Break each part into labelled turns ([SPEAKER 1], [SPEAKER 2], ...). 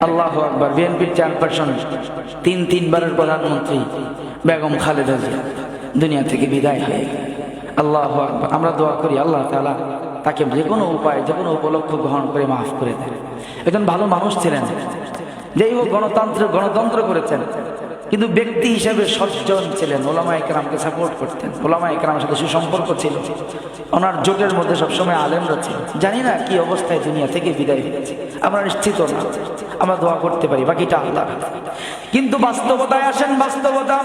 [SPEAKER 1] আল্লাহু আকবার। বিএনপির চেয়ারপারসন তিনবারের প্রধানমন্ত্রী বেগম খালেদা জিয়া দুনিয়া থেকে বিদায় হয়ে গেলেন। আল্লাহু আকবার। আমরা দোয়া করি আল্লাহ তাআলা তাকে যে কোনো উপায় যে কোনো উপলক্ষ গ্রহণ করে মাফ করে দেন। একজন ভালো মানুষ ছিলেন, যেই হোক গণতন্ত্র করেছেন, কিন্তু ব্যক্তি হিসেবে সজ্জন ছিলেন। ওলামায়ে কেরামকে সাপোর্ট করতেন, ওলামায়ে কেরামের সাথে সুসম্পর্ক ছিল। ওনার জোটের মধ্যে সবসময় আলেমরা ছিল। জানি না কি অবস্থায় দুনিয়া থেকে বিদায় হয়েছে, আমরা নিশ্চিত না। আমরা দোয়া করতে পারি, বাকিটা আল্লাহ। কিন্তু বাস্তবতায় আসেন, বাস্তবতা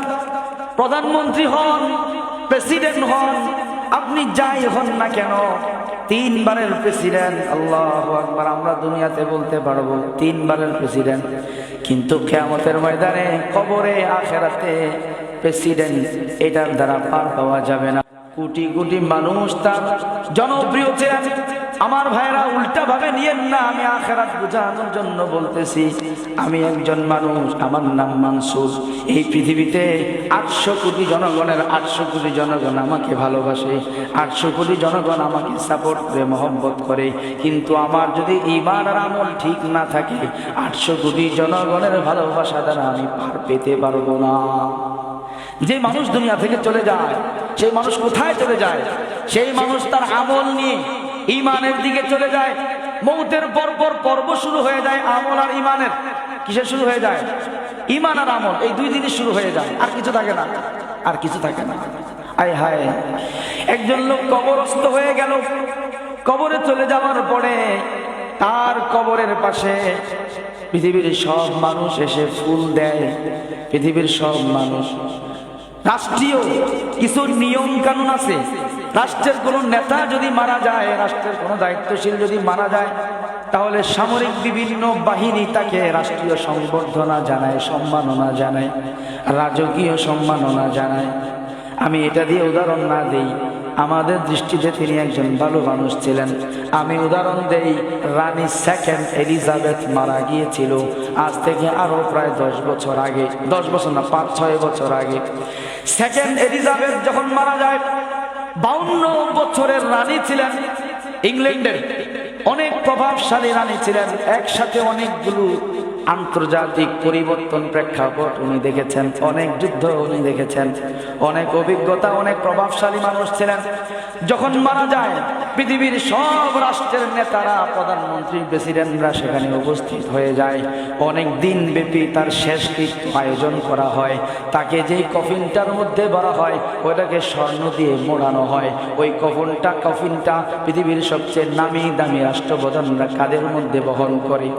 [SPEAKER 1] প্রধানমন্ত্রী হন, প্রেসিডেন্ট হন, আপনি যাই হন না কেন, তিনবারের প্রেসিডেন্ট। আল্লাহু আকবার। আমরা দুনিয়াতে বলতে পারবো তিনবারের প্রেসিডেন্ট, কিন্তু কিয়ামতের ময়দানে, কবরে, আখিরাতে প্রেসিডেন্ট এটার দ্বারা পার পাওয়া যাবে না। কোটি কোটি মানুষ তার জনপ্রিয় ছিলেন। আমার ভাইরা উল্টা ভাবে নিয়েন না, আমি আখিরাত বোঝানোর জন্য বলতেছি। আমি একজন মানুষ, আমার নাম মানসুর। এই পৃথিবীতে 800 কোটি জনগণের 800 কোটি জনগণ আমাকে ভালোবাসে, 800 কোটি জনগণ আমাকে সাপোর্ট করে, মহব্বত করে। কিন্তু আমার যদি ঈমান আর আমল ঠিক না থাকে, 800 কোটি জনগণের ভালোবাসা দ্বারা আমি পার পেতে পারবো না। যে মানুষ দুনিয়া থেকে চলে যায়, সেই মানুষ কোথায় চলে যায়? সেই মানুষ তার আমল নিয়ে ঈমানের দিকে চলে যায়। মৌতের পর পর্ব শুরু হয়ে যায় আমল আর ঈমানের। কিসে শুরু হয়ে যায়? ঈমান আর আমল, এই দুই জিনিস শুরু হয়ে যায়, আর কিছু থাকে না, আর কিছু থাকে না। আয় হায়, একজন লোক কবরস্থ হয়ে গেল। কবরে চলে যাওয়ার পরে তার কবরের পাশে পৃথিবীর সব মানুষ এসে ফুল দেয়। পৃথিবীর সব মানুষ। রাষ্ট্রীয় কিছু নিয়ম কানুন আছে। রাষ্ট্রের কোন নেতা যদি মারা যায়, রাষ্ট্রের কোন দায়িত্বশীল যদি মারা যায়, তাহলে সামরিক বিভিন্ন বাহিনী তাকে রাষ্ট্রীয় সংবর্ধনা জানায়, সম্মাননা জানায়, রাজকীয় সম্মাননা জানায়। আমি এটা দিয়ে উদাহরণ না দেই, আমাদের দৃষ্টিতে তিনি একজন ভালো মানুষ ছিলেন। আমি উদাহরণ দেই, রানী সেকেন্ড এলিজাবেথ মারা গিয়েছিল আজ থেকে আরো প্রায় 10 বছর আগে। 10 বছর না, 5-6 বছর আগে। সেকেন্ড এলিজাবেথ যখন মারা যায়, 52 বছরের রানী ছিলেন ইংল্যান্ডের, অনেক প্রভাবশালী রানী ছিলেন। একসাথে অনেকগুলো আন্তর্জাতিক পরিবর্তন, প্রেক্ষাপট উনি দেখেছেন, অনেক যুদ্ধ উনি দেখেছেন, অনেক অভিজ্ঞতা, অনেক প্রভাবশালী মানুষ ছিলেন। যখন মারা যায়, পৃথিবীর সব রাষ্ট্রের নেতারা, প্রধানমন্ত্রী, প্রেসিডেন্টরা সেখানে উপস্থিত হয়ে যায়। অনেক দিন ব্যাপী তার শেষকৃত্য আয়োজন করা হয়। তাকে যেই কফিনটার মধ্যে ভরা হয়, ওইটাকে স্বর্ণ দিয়ে মোড়ানো হয়। ওই কফিনটা পৃথিবীর সবচেয়ে নামি দামি রাষ্ট্রপ্রধানরা কাদের মধ্যে বহন করে।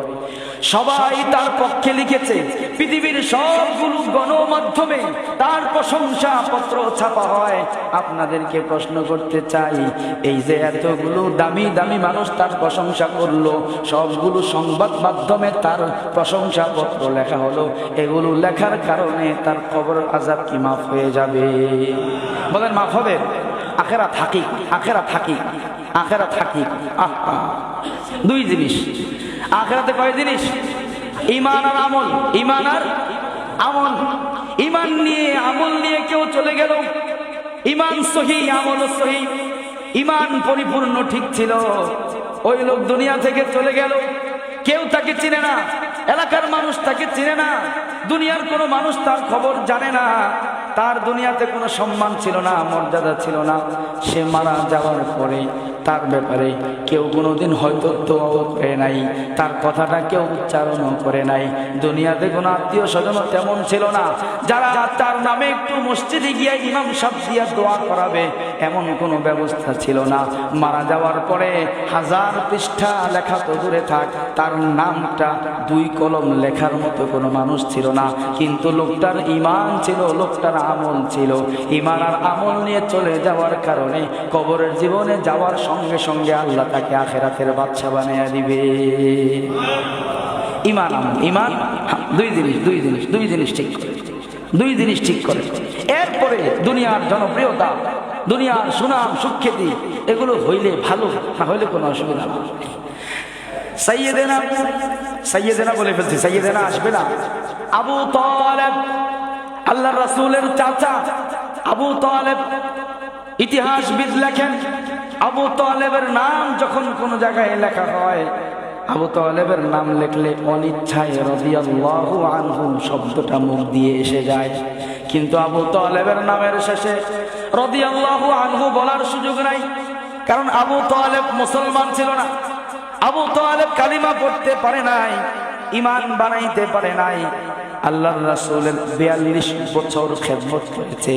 [SPEAKER 1] সবাই তার পক্ষে লিখেছে, পৃথিবীর সবগুলো গণমাধ্যমে তার প্রশংসা পত্র ছাপা হয়। আপনাদেরকে প্রশ্ন করতে চাই, এই যে এতগুলো দামি দামি মানুষ তার প্রশংসা করলো, সবগুলো সংবাদ মাধ্যমে তার প্রশংসা পত্র লেখা হলো, এগুলো লেখার কারণে তার কবর আযাব কি মাফ হয়ে যাবে? বলেন মাফ হবে? আখেরাত হাকিক, আখেরাত হাকিক, আখেরাত হাকিক। দুই জিনিস আখেরাতে। কয় জিনিস? ঈমান আর আমল। ঈমান আর আমল। ঈমান নিয়ে আমল নিয়ে কেউ চলে গেল, ঈমান সহি, আমল সহি, ঈমান পরিপূর্ণ ঠিক ছিল, ওই লোক দুনিয়া থেকে চলে গেল। কেউ তাকে চিনে না, এলাকার মানুষ তাকে চিনে না, দুনিয়ার কোনো মানুষ তার খবর জানে না, তার দুনিয়াতে কোনো সম্মান ছিল না, মর্যাদা ছিল না। সে মারা যাওয়ার পরে তার ব্যাপারে কেউ কোনোদিন হয়তো দোয়াও করে নাই, তার কথাটা কেউ উচ্চারণও করে নাই। দুনিয়াতে কোনো আত্মীয় স্বজন তেমন ছিল না যারা তার নামে একটু মসজিদে গিয়ে ইমাম সাহেব দিয়া দোয়া করাবে, এমন কোনো ব্যবস্থা ছিল না। মারা যাওয়ার পরে 1000 পৃষ্ঠা লেখা তো দূরে থাক, তার নামটা 2 কলম লেখার মতো কোনো মানুষ ছিল না। কিন্তু লোকটার ঈমান ছিল, লোকটার আমল ছিল। ঈমান আর আমল নিয়ে চলে যাওয়ার কারণে কবরের জীবনে যাওয়ার সঙ্গে সঙ্গে আল্লাহ তাকে আখিরাতের বাদশা বানিয়ে দিবে। ঈমান, ঈমান দুই জিনিস ঠিক করে, 2 জিনিস ঠিক করে। এরপরে দুনিয়ার জনপ্রিয়তা, দুনিয়ার সুনাম সুখ্যাতি, এগুলো হইলে ভালো, না হইলে কোনো অসুবিধা না। সাইয়েদেনা বলে ফেলছি, সাইয়েদেনা আসবে না। আবু তালেব, আল্লাহর রাসূলের চাচা আবু তালেব। ইতিহাসবিদ লেখেন, আবু তালেবের নাম যখন কোন জায়গায় লেখা হয়, আবু তালেবের নাম লিখলে অনিচ্ছায় রাদিয়াল্লাহু আনহু শব্দটা মুখ দিয়ে এসে যায়, কিন্তু আবু তালেবের নামের শেষে রাদিয়াল্লাহু আনহু বলার সুযোগ নাই, কারণ আবু তালেব মুসলমান ছিল না। আবু তালেব কালিমা পড়তে পারে নাই, ঈমান বানাইতে পারে নাই। আল্লাহর রাসূলের 42 বছর খেদমত করেছে।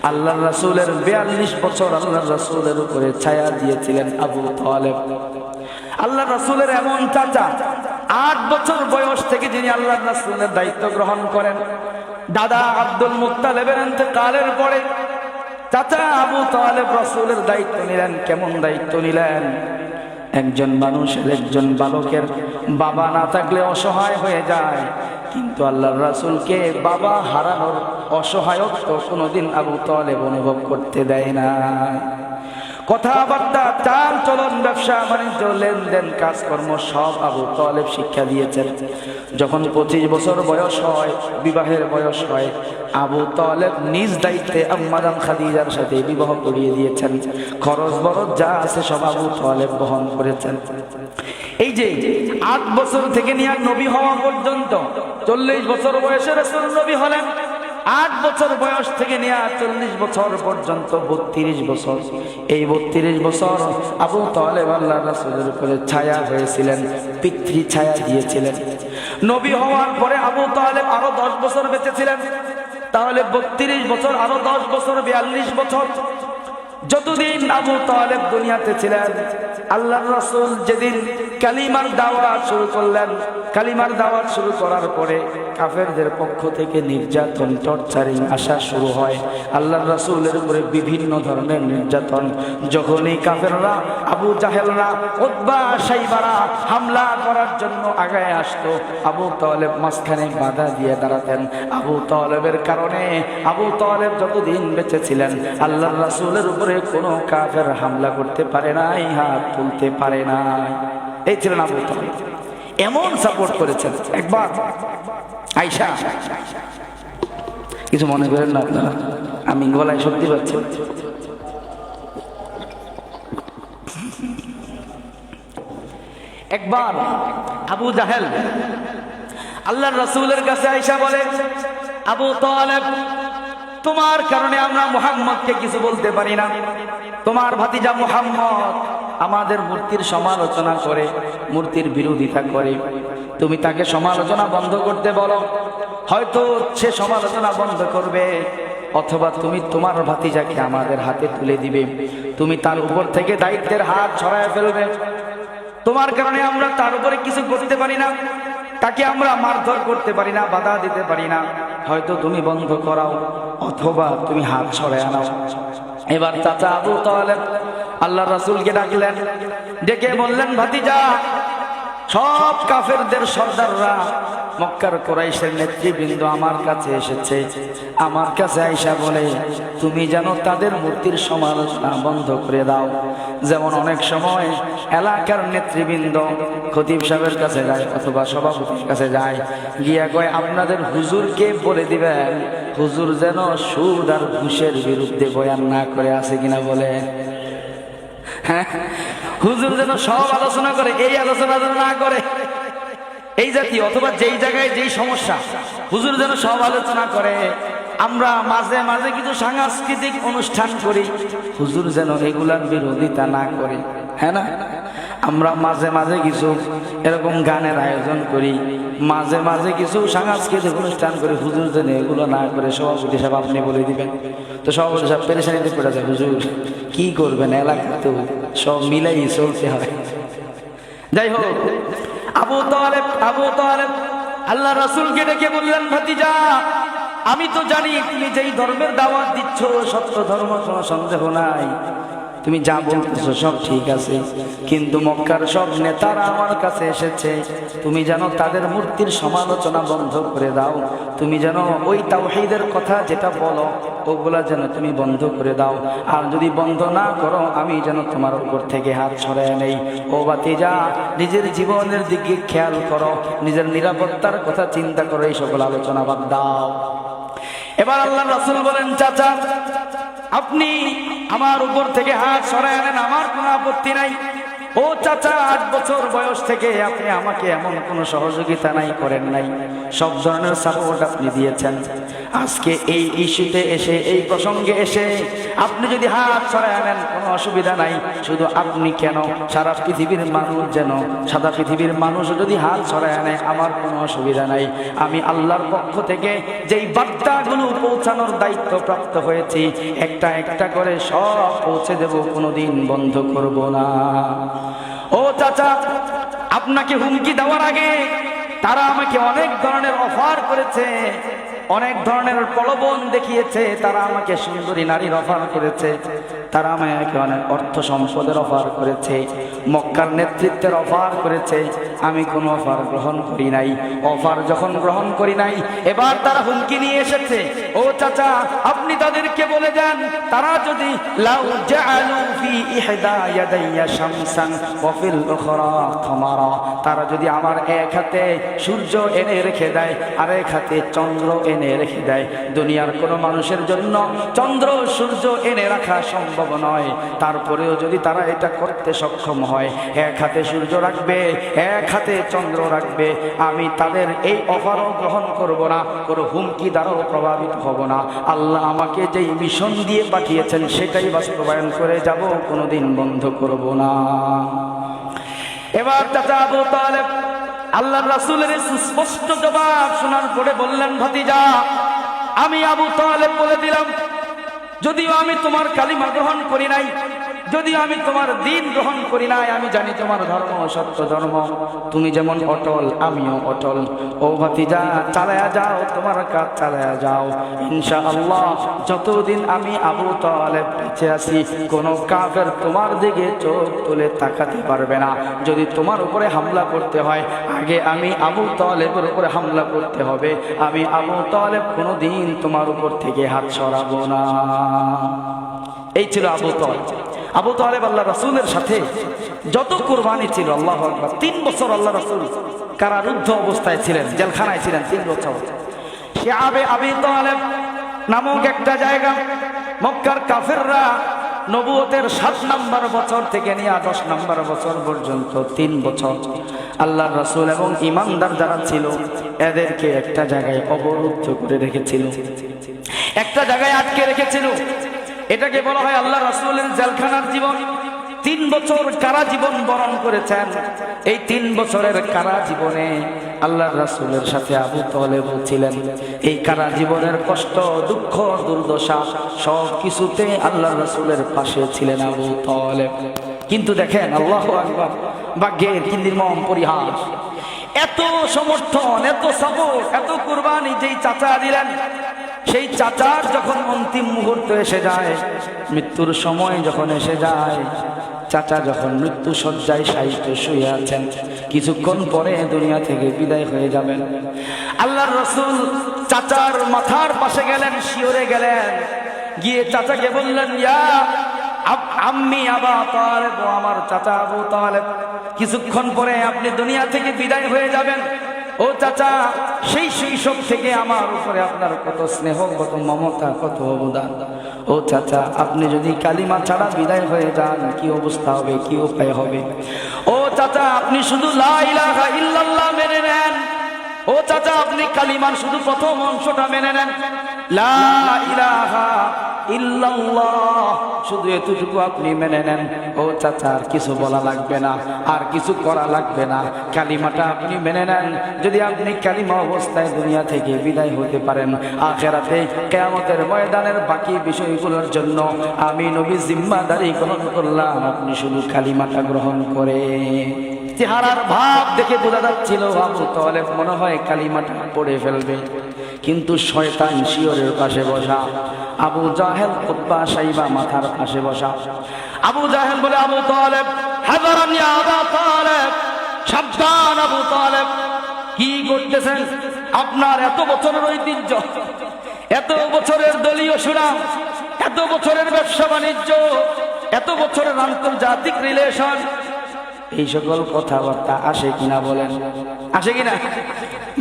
[SPEAKER 1] আল্লাহর রাসূলের 42 বছর আল্লাহর রাসূলের উপরে ছায়া দিয়েছিলেন আবু তালেব। আল্লাহর রাসূলের এমন চাচা, 8 বছর বয়স থেকে যিনি আল্লাহর রাসূলের দায়িত্ব গ্রহণ করেন। দাদা আব্দুল মুত্তালিবের ইন্তেকালের পরে চাচা আবু তালেব রাসূলের দায়িত্ব নিলেন। কেমন দায়িত্ব নিলেন? একজন মানুষের, একজন বালকের বাবা না থাকলে অসহায় হয়ে যায়, কিন্তু আল্লাহর রাসূলকে বাবা হারানোর অসহায়ত্ব কোনোদিন আবু তালেব অনুভব করতে দেয় না। কথাবার্তা, চাল চলন, ব্যবসা বাণিজ্য, লেনদেন, কাজকর্ম সব আবু তালেব শিক্ষা দিয়েছেন। যখন 25 বছর বয়স হয়, বিবাহের বয়স হয়, আবু তালেব নিজ দায়িত্বে আম্মা জান খাদিজার সাথে বিবাহ করিয়ে দিয়েছেন। খরচ বরচ যা আছে সব আবু তালেব বহন করেছেন। এই যে 8 বছর থেকে নিয়ে নবী হওয়া পর্যন্ত 40 বছর বয়সে রাসূল নবী হলেন। 8 বছর বয়স থেকে নিয়ে 40 বছর পর্যন্ত 32 বছর। এই 32 বছর আবু তালেব আল্লাহর রাসূলের উপরে ছায়া হয়েছিলেন, পিতৃ ছায়া দিয়েছিলেন। নবী হওয়ার পরে আবু তালেব আরো 10 বছর বেঁচে ছিলেন। তাহলে 32 বছর আরো 10 বছর 42 বছর। যতদিন আবু তালেব দুনিয়াতে ছিলেন, আল্লাহর রাসূল যেদিন কালিমার দাওয়াত শুরু করলেন, কালিমার দাওয়াত শুরু করার পরে কাফেরদের পক্ষ থেকে নির্যাতন, টর্চারিং আসা শুরু হয়। আল্লাহর রাসূলের উপরে বিভিন্ন ধরনের নির্যাতন। যখনই কাফেররা, আবু জাহেলরা, উতবা, শাইবারা হামলা করার জন্য আগায় আসতো, আবু তালেব মাঝখানে বাধা দিয়ে দাঁড়াতেন। আবু তালেবের কারণে আবু তালেব যতদিন বেঁচে ছিলেন, আল্লাহর রাসূলের উপরে কোনো কাফের হামলা করতে পারে নাই, হাত তুলতে পারে নাই। এই ছিলেন আবু তালেব, এমন সাপোর্ট করেছেন। একবার আয়েশা, কিছু মনে করেন না আপনারা, আমি গলায় শক্তি পাচ্ছি। একবার আবু জাহেল আল্লাহর রাসূলের কাছে আয়েশা বলে, আবু তালেব, তোমার কারণে আমরা মুহাম্মদকে কিছু বলতে পারি না। তোমার ভাতিজা মুহাম্মদ আমাদের মূর্তির সমালোচনা করে, মূর্তির বিরোধিতা করে। তুমি তাকে সমালোচনা বন্ধ করতে বলো, হয়তো সে সমালোচনা বন্ধ করবে, অথবা তুমি তোমার ভাতিজাকে আমাদের হাতে তুলে দিবে। তুমি তার উপর থেকে দায়িত্বের হাত ছড়ায় ফেলবে। তোমার কারণে আমরা তার উপরে কিছু করতে পারি না, তাকে আমরা মারধর করতে পারি না, বাধা দিতে পারি না। হয়তো তুমি বন্ধ করাও, অথবা তুমি হাত ছড়ায় আনাও। এবার চাচা আবু তালেব আল্লাহর রাসূলকে ডাকলেন, ডেকে বললেন, ভাতিজা, সব কাফেরদের সর্দাররা, মক্কার কুরাইশের নেতৃবৃন্দ আমার কাছে এসেছে। আমার কাছে আয়েশা বলে, তুমি যেন তাদের মূর্তির সমালোচনা বন্ধ করে দাও। যেমন অনেক সময় এলাকার নেতৃবৃন্দ খতিব সাহেবের কাছে যায়, অথবা সভাপতির কাছে যায়, গিয়া কয়, আপনাদের হুজুরকে বলে দিবেন হুজুর যেন সুদ আর ঘুষের বিরুদ্ধে বয়ান না করে। আছে কিনা বলে? হ্যাঁ, হুজুর যেন সব আলোচনা করে, এই আলোচনা যেন না করে, এই জাতীয়। অথবা যেই জায়গায় যেই সমস্যা, হুজুর যেন সব আলোচনা করে। আমরা মাঝে মাঝে কিছু সাংস্কৃতিক অনুষ্ঠান করি, হুজুর যেন এগুলার বিরোধিতা না করে। হ্যাঁ না, আমরা মাঝে মাঝে কিছু এরকম গানের আয়োজন করি, মাঝে মাঝে কিছু সাংস্কৃতিক অনুষ্ঠান করি, হুজুর যেন এগুলো না করে। সভাপতি সাহেব আপনি বলে দিবেন। তো সভাপতি সাহেব পেরেশানিতে পড়ে যায়, হুজুর কি করবেন, এলাকা তো সব মিলাই চলতে হয়। যাই হোক, আবু তালেব আল্লাহ রাসূলকে ডেকে বললেন, ভাতিজা, আমি তো জানি তুমি যেই ধর্মের দাওয়াত দিচ্ছ সত্য ধর্ম, কোনো সন্দেহ নাই। তুমি যা বলতেছো সব ঠিক আছে, কিন্তু মক্কার সব নেতারা আমার কাছে এসেছে। তুমি যেন তাদের মূর্তির সমালোচনা বন্ধ করে দাও। তুমি যেন ওই তাওহীদের কথা যেটা বলো ওগুলা যেন তুমি বন্ধ করে দাও। আর যদি বন্ধ না করো, আমি যেন তোমার উপর থেকে হাত ছড়ায় নেই। ও ভাতিজা, নিজের জীবনের দিকে খেয়াল করো, নিজের নিরাপত্তার কথা চিন্তা করো, এই সকল আলোচনা বাদ দাও। এবার আল্লাহর রাসূল বলেন, চাচা, আপনি আমার উপর থেকে হাত সরায় আনেন, আমার কোনো আপত্তি নাই। ও চাচা, 8 বছর বয়স থেকে আপনি আমাকে এমন কোনো সহযোগিতা করেন নাই, সব ধরনের সাপোর্ট আপনি দিয়েছেন। আজকে এই ইস্যুতে এসে, এই প্রসঙ্গে এসে আপনি যদি হাত ছড়ায় আনেন কোনো অসুবিধা নাই। শুধু আপনি কেন, সারা পৃথিবীর মানুষ যেন, সারা পৃথিবীর মানুষ যদি হাত ছড়ায় আনে আমার কোনো অসুবিধা নাই। আমি আল্লাহর পক্ষ থেকে যেই বার্তাগুলো পৌঁছানোর দায়িত্ব প্রাপ্ত হয়েছি, একটা একটা করে সব পৌঁছে দেব, কোনোদিন বন্ধ করব না। ও চাচা, আপনাকে হুমকি দেওয়ার আগে তারা আমাকে অনেক ধরনের অফার করেছে, অনেক ধরনের প্রলোভন দেখিয়েছে। তারা আমাকে সুন্দরী নারীর অফার করেছে, তারা আমাকে অনেক অর্থ সম্পদের অফার করেছে, মক্কার নেতৃত্বের অফার করেছে। আমি কোনো অফার গ্রহণ করি নাই। অফার যখন গ্রহণ করি নাই, এবার তারা হুমকি নিয়ে এসেছে। ও চাচা, আপনি তাদেরকে বলে দেন, তারা যদি লাউ জাআলু ফি ইহদা ইয়াদাইয়া শামসান ওয়া ফিল উখরা কামারা, তারা যদি আমার এক হাতে সূর্য এনে রেখে দেয় আর এক হাতে চন্দ্র এনে রেখে দেয়। দুনিয়ার কোনো মানুষের জন্য চন্দ্র সূর্য এনে রাখা সম্ভব নয়, তারপরেও যদি তারা এটা করতে সক্ষম হয়, এক হাতে সূর্য রাখবে, এক হাতে চন্দ্র রাখবে, আমি তাদের এই অফারও গ্রহণ করব না, কোনো হুমকি দ্বারাও প্রভাবিত হব না। আল্লাহ আমাকে যেই মিশন দিয়ে পাঠিয়েছেন সেটাই বাস্তবায়ন করে যাব, কোনোদিন বন্ধ করব না। এবার চাচা আবু তালেব আল্লাহর রাসূলের সুস্পষ্ট জবাব শোনার পরে বললেন, ভাতিজা, আমি আবু তালেব বলে দিলাম, যদিও আমি তোমার কালিমা গ্রহণ করি নাই, যদিও আমি তোমার দ্বীন গ্রহণ করি নাই, আমি জানি তোমার ধর্ম সত্য ধর্ম, তুমি যেমন অটল আমিও অটল। ও ভাতিজা, চালায়া যাও, তোমার কাজ চালায়া যাও। ইনশাআল্লাহ যতদিন আমি আবু তালেব বেঁচে আছি, কোন কাফের তোমার দিকে চোখ তুলে তাকাতে পারবে না। যদি তোমার উপরে হামলা করতে হয়, আগে আমি আবু তালেবের উপরে হামলা করতে হবে। আমি আবু তালেব কোনোদিন তোমার উপর থেকে হাত সরাবো না। এই ছিল আবু তালেব। আবু তালেব আল্লাহ রাসূলের সাথে যত কুরবানি ছিল, আল্লাহু আকবার, 3 বছর আল্লাহ রাসূল কারারুদ্ধ অবস্থায় ছিলেন, জেলখানায় ছিলেন 3 বছর। শিআবে আবি তালেব নামক একটা জায়গা, মক্কার কাফেররা নবুয়তের 7 নম্বর বছর থেকে নিয়ে 10 নম্বর বছর পর্যন্ত 3 বছর আল্লাহর রাসূল এবং ঈমানদার যারা ছিল এদেরকে একটা জায়গায় অবরুদ্ধ করে রেখেছিল, একটা জায়গায় আটকে রেখেছিল। এটাকে বলা হয় আল্লাহ রাসূলের জেলখানার জীবন। 3 বছর কারা জীবন বরণ করেছেন। এই 3 বছরের কারা জীবনে আল্লাহর রাসূলের সাথে আবু তালেব ছিলেন। এই কারা জীবনের কষ্ট, দুঃখ, দুর্দশা সব কিছুতে আল্লাহর রাসূলের পাশে ছিলেন আবু তালেব। কিন্তু দেখেন, আল্লাহু আকবার, ভাগ্যের কি নির্মম পরিহাস। এত সমর্থন, এত সাপোর্ট, এত কুরবানি যেই চাচা দিলেন, সেই চাচার যখন অন্তিম মুহূর্ত এসে যায়, মৃত্যুর সময় যখন এসে যায়, চাচা যখন মৃত্যু শয্যায় শায়িত শুয়ে আছেন, কিছুক্ষণ পরে দুনিয়া থেকে বিদায় হয়ে যাবেন, আল্লাহর রাসূল চাচার মাথার পাশে গেলেন, শিওরে গেলেন, গিয়ে চাচাকে বললেন, ইয়া আম্মি আবা তালেব, আমার চাচা আবু তালেব, কিছুক্ষণ পরে আপনি দুনিয়া থেকে বিদায় হয়ে যাবেন। ও চাচা, সেই শৈশব থেকে আমার উপরে আপনার কত স্নেহ, কত মমতা, কত অবদান। ও চাচা, আপনি যদি কালিমা ছাড়া বিদায় হয়ে যান, কি অবস্থা হবে, কি উপায় হবে? ও চাচা, আপনি শুধু লা ইলাহা ইল্লাল্লাহ মেনে নেন। ও চাচা, আপনি কালিমার শুধু প্রথম অংশটা মেনে নেন, লা ইলাহা ইল্লাল্লাহ, শুধু এতটুকু আপনি মেনে নেন। ও চাচা, আর কিছু বলা লাগবে না, আর কিছু করা লাগবে না, কালিমাটা আপনি মেনে নেন। যদি আপনি কালিমা অবস্থায় দুনিয়া থেকে বিদায় হতে পারেন, আখিরাতে কিয়ামতের ময়দানের বাকি বিষয়গুলোর জন্য আমি নবী জিম্মাদারি গ্রহণ করলাম, আপনি শুধু কালিমাটা গ্রহণ করে। চেহারার ভাব দেখে বোঝা যাচ্ছিল আবু তালেব মনে হয় কালিমাটা পড়ে ফেলবে, কিন্তু শয়তান শিয়রের পাশে বসা, আবু জাহেল উতবা সাইবা মাথার পাশে বসা। আবু জাহেল বলে, আবু তালেব, হাযারান ইয়া আবু তালেব, সাবধান আবু তালেব, কি করতেছেন? আপনার এত বছরের ঐতিহ্য, এত বছরের দলীয় সুনাম, এত বছরের ব্যবসা বাণিজ্য, এত বছরের আন্তর্জাতিক রিলেশন, এই সকল কথাবার্তা আসে কিনা বলেন? আসে কিনা?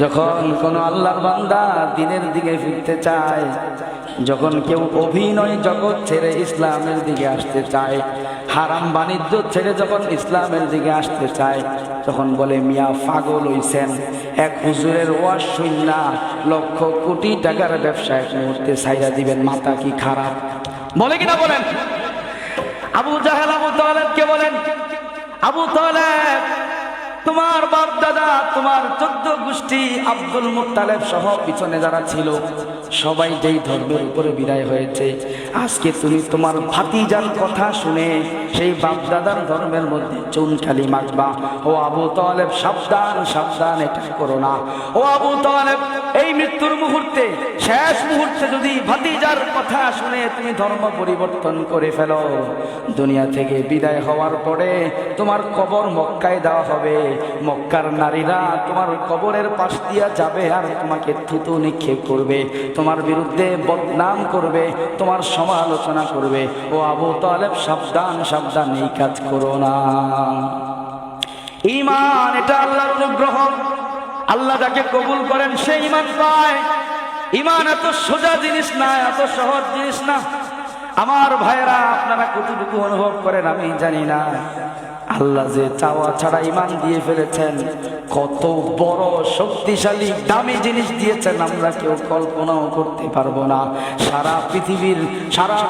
[SPEAKER 1] যখন কোন আল্লাহর বান্দা দ্বীনের দিকে ফিরতে চায়, যখন কেউ অভিনয় জগৎ ছেড়ে ইসলামের দিকে আসতে চায়, হারাম বাণিজ্য ছেড়ে যখন ইসলামের দিকে আসতে চায়, তখন বলে মিয়া পাগল হইছেন, এক হুজুরের ওয়াজ শুননা লক্ষ কোটি টাকার ব্যবসা এক মুহূর্তে ছাইড়া দিবেন, মাথা কি খারাপ? বলে কিনা বলেন? আবু জাহেল আবু তালেবকে বলেন, আবু তালেব তোমার বাপ দাদা, তোমার 14 গোষ্ঠী আব্দুল মুত্তালিব সহ পিছনে যারা ছিল সবাই যেই ধর্মের উপরে বিদায় হয়েছে, আজকে তুমি তোমার ভাতিজার কথা শুনে সেই বাপ দাদার ধর্মের মধ্যে চুনকালি মাখবা। ও আবু তালেব সাবধান, সাবধান, এটা করো না। ও আবু তালেব, এই মৃত্যুর মুহূর্তে, শেষ মুহূর্তে যদি ভাতিজার কথা শুনে তুমি ধর্ম পরিবর্তন করে ফেলো, দুনিয়া থেকে বিদায় হওয়ার পরে তোমার কবর মক্কায় দেওয়া হবে, মক্কার নারীরা তোমার কবরের পাশ দিয়া যাবে আর তোমাকে থুতু নিক্ষেপ করবে, তোমার বিরুদ্ধে বদনাম করবে, তোমার সমালোচনা করবে। ও আবু তালেব সাবধান, সাবধান, এই কাজ করো না। ঈমান এটা আল্লাহর অনুগ্রহ, আল্লাহ যাকে কবুল করেন সে ঈমান পায়। ঈমান এত সোজা জিনিস না, এত সহজ জিনিস না। আমার ভাইরা, আপনারা কতটুকু অনুভব করেন আমি জানি না। আল্লাহ যে চাওয়া ছাড়া ঈমান দিয়ে ফেলেছেন, কত বড় শক্তিশালী দামি জিনিস দিয়েছেন আমরা কেউ কল্পনাও করতে পারবো না। সারা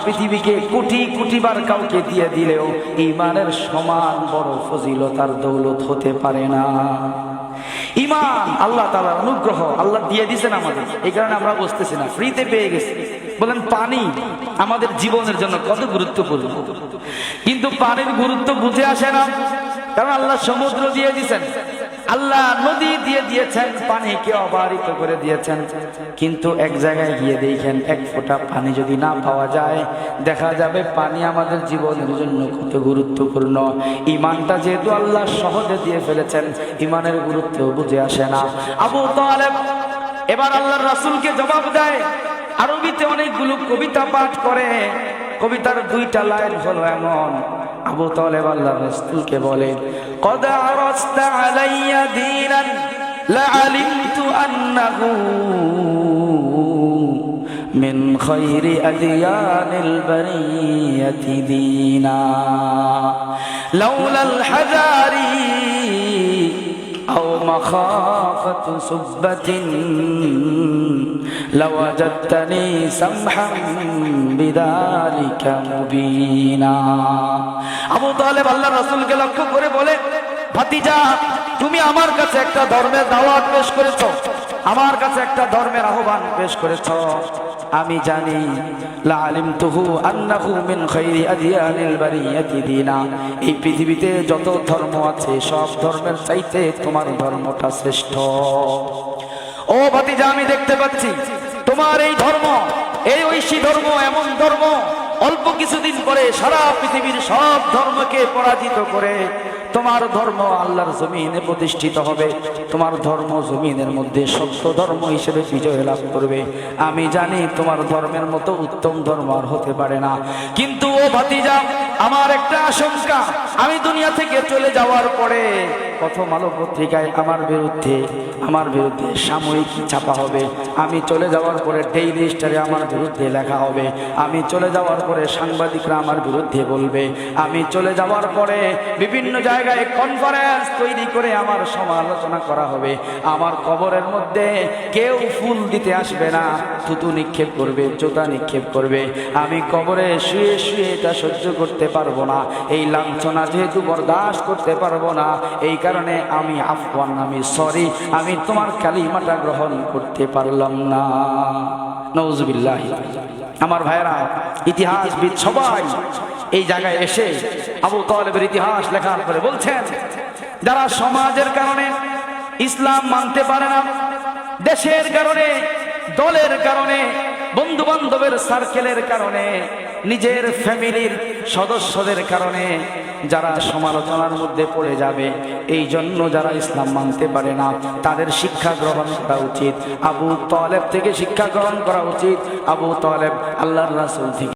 [SPEAKER 1] পৃথিবীকে কোটি কোটিবার কাউকে দিয়ে দিলেও ঈমানের সমান বড় ফজিলতার দৌলত হতে পারে না। ঈমান আল্লাহ তাআলার অনুগ্রহ, আল্লাহ দিয়ে দিয়েছেন আমাদের, এই কারণে আমরা বুঝতেছি না, ফ্রিতে পেয়ে গেছি। বলেন পানি আমাদের জীবনের জন্য কত গুরুত্বপূর্ণ, কিন্তু পানির গুরুত্ব বুঝে আসে না, কারণ আল্লাহ সমুদ্র দিয়ে দিয়েছেন, আল্লাহ নদী দিয়ে দিয়েছেন, পানিকে অবারিত করে দিয়েছেন, কিন্তু এক জায়গায় গিয়ে দেখেন এক ফোঁটা পানি যদি না পাওয়া যায়, দেখা যাবে পানি আমাদের জীবনের জন্য কত গুরুত্বপূর্ণ। ঈমানটা যেহেতু আল্লাহ সহজে দিয়ে ফেলেছেন, ঈমানের গুরুত্ব বুঝে আসে না। আবু তালেব এবার আল্লাহর রাসূলকে জবাব দেয়, আরবিতে অনেকগুলো কবিতা পাঠ করে, কবিতার 2টা লাইন হলো এমন। আবু তালেব আল্লাহর রাসূলকে বলে, قد عرست علي دينا لعلمت أنه من خير أديان البرية دينا لولا الحذار أو مخافة سبة لوجدتني سمحا بذلك مبينا। আবু তালেব আল্লাহর রাসূলকে লক্ষ্য করে বলে, ভাতিজা তুমি আমার কাছে একটা ধর্মের দাওয়াত পেশ করেছো, আমার কাছে একটা ধর্মের আহ্বান পেশ করেছো, আমি জানি লা আলিমতুহু আন্নাহু মিন খায়রি আদিয়ানিল বারিয়াতি দীনা, এই পৃথিবীতে যত ধর্ম আছে সব ধর্মের চাইতে তোমার ধর্মটা শ্রেষ্ঠ। ও ভাতিজা, আমি দেখতে পাচ্ছি তোমার এই ধর্ম, এই ঐশী ধর্ম এমন ধর্ম, অল্প কিছুদিন পরে সারা পৃথিবীর সব ধর্মকে পরাজিত করে তোমার ধর্ম আল্লাহর জমিনে প্রতিষ্ঠিত হবে, তোমার ধর্ম জমিনের মধ্যে সত্য ধর্ম হিসেবে বিজয় লাভ করবে। আমি জানি তোমার ধর্মের মতো উত্তম ধর্ম আর হতে পারে না, কিন্তু ও ভাতিজা আমার একটা আশঙ্কা, আমি দুনিয়া থেকে চলে যাওয়ার পরে প্রথম আলো পত্রিকায় আমার বিরুদ্ধে সাময়িক ছাপা হবে, আমি চলে যাওয়ার পরে ডেইলি স্টারে আমার বিরুদ্ধে লেখা হবে, আমি চলে যাওয়ার পরে সাংবাদিকরা আমার বিরুদ্ধে বলবে, আমি চলে যাওয়ার পরে বিভিন্ন জায়গায় কনফারেন্স তৈরি করে আমার সমালোচনা করা হবে, আমার কবরের মধ্যে কেউ ফুল দিতে আসবে না, থুতু নিক্ষেপ করবে, জুতা নিক্ষেপ করবে, আমি কবরে শুয়ে শুয়ে এটা সহ্য করতে পারবো না, এই লাঞ্ছনা যেহেতু বরদাস্ত করতে পারবো না, এই কারণে আমি আফওয়ান, আমি সরি, আমি তোমার কালিমাটা গ্রহণ করতে পারলাম না। নাউজুবিল্লাহ। আমার ভাইরা, ইতিহাসবিদ সবাই এই জায়গায় এসে আবু তালেবের ইতিহাস লেখার পরে বলছেন, যারা সমাজের কারণে ইসলাম মানতে পারে না, দেশের কারণে, দলের কারণে, বন্ধু বান্ধবের সার্কেলের কারণে, নিজের ফ্যামিলির সদস্যদের কারণে যারা সমালোচনার মধ্যে পড়ে যাবে, এই জন্য যারা ইসলাম মানতে পারে না তাদের শিক্ষা গ্রহণ করা উচিত। আবু তালেব থেকে শিক্ষা গ্রহণ করা উচিত। আবু তালেব আল্লাহর রাসূল থেকে